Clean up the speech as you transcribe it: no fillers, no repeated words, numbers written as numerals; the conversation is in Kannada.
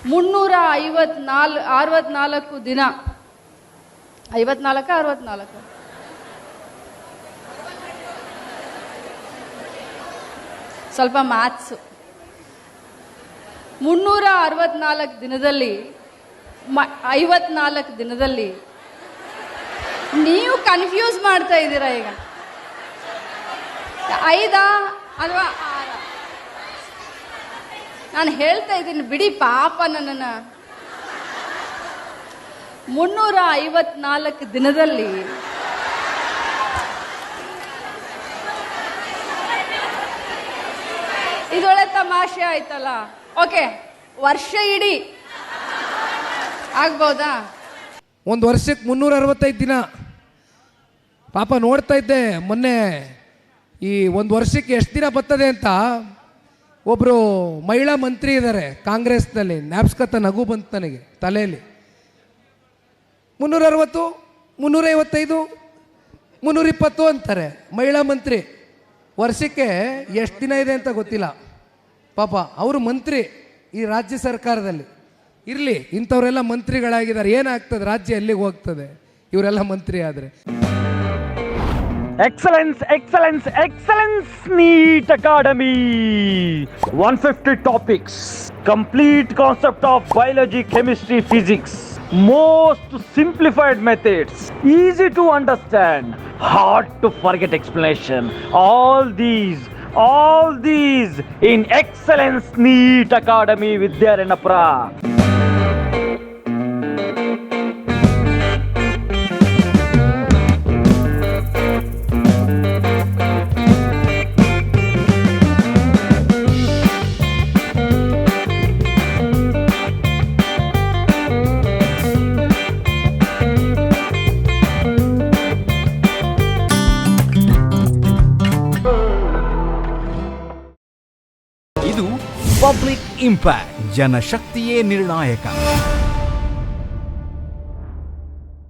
364 ದಿನ, 54 ಸ್ವಲ್ಪ ಮ್ಯಾಥ್ಸು. 364 ದಿನದಲ್ಲಿ 54 ದಿನದಲ್ಲಿ ನೀವು ಕನ್ಫ್ಯೂಸ್ ಮಾಡ್ತಾ ಇದ್ದೀರಾ. ಈಗ 5 ಅಥವಾ 6? ನಾನು ಹೇಳ್ತಾ ಇದ್ದೀನಿ ಬಿಡಿ ಪಾಪ ನನ್ನನ್ನು. 354 ದಿನದಲ್ಲಿ ಇದೊಳ್ಳೆ ತಮಾಷೆ ಆಯ್ತಲ್ಲ. ಓಕೆ, ವರ್ಷ ಇಡೀ ಆಗ್ಬೋದಾ? ಒಂದು ವರ್ಷಕ್ಕೆ 365 ದಿನ. ಪಾಪ ನೋಡ್ತಾ ಇದ್ದೆ ಮೊನ್ನೆ, ಈ ಒಂದು ವರ್ಷಕ್ಕೆ ಎಷ್ಟು ದಿನ ಬರ್ತದೆ ಅಂತ. ಒಬ್ಬರು ಮಹಿಳಾ ಮಂತ್ರಿ ಇದ್ದಾರೆ ಕಾಂಗ್ರೆಸ್ನಲ್ಲಿ, ಜ್ಞಾಪಿಸ್ಕತ್ತ ನಗು ಬಂತು ನನಗೆ ತಲೆಯಲ್ಲಿ. 360, 355, 320 ಅಂತಾರೆ ಮಹಿಳಾ ಮಂತ್ರಿ. ವರ್ಷಕ್ಕೆ ಎಷ್ಟು ದಿನ ಇದೆ ಅಂತ ಗೊತ್ತಿಲ್ಲ. ಪಾಪ ಅವರು ಮಂತ್ರಿ ಈ ರಾಜ್ಯ ಸರ್ಕಾರದಲ್ಲಿ. ಇರಲಿ, ಇಂಥವರೆಲ್ಲ ಮಂತ್ರಿಗಳಾಗಿದ್ದಾರೆ, ಏನಾಗ್ತದೆ ರಾಜ್ಯ ಎಲ್ಲಿಗೆ ಹೋಗ್ತದೆ ಇವರೆಲ್ಲ ಮಂತ್ರಿ ಆದರೆ. Excellence, excellence, excellence NEET Academy. 150 topics, complete concept of biology, chemistry, physics, most simplified methods, easy to understand, hard to forget explanation. All these in Excellence NEET Academy Vidyaranapura. ಇದು ಪಬ್ಲಿಕ್ ಇಂಪ್ಯಾಕ್ಟ್, ಜನಶಕ್ತಿಯೇ ನಿರ್ಣಾಯಕ.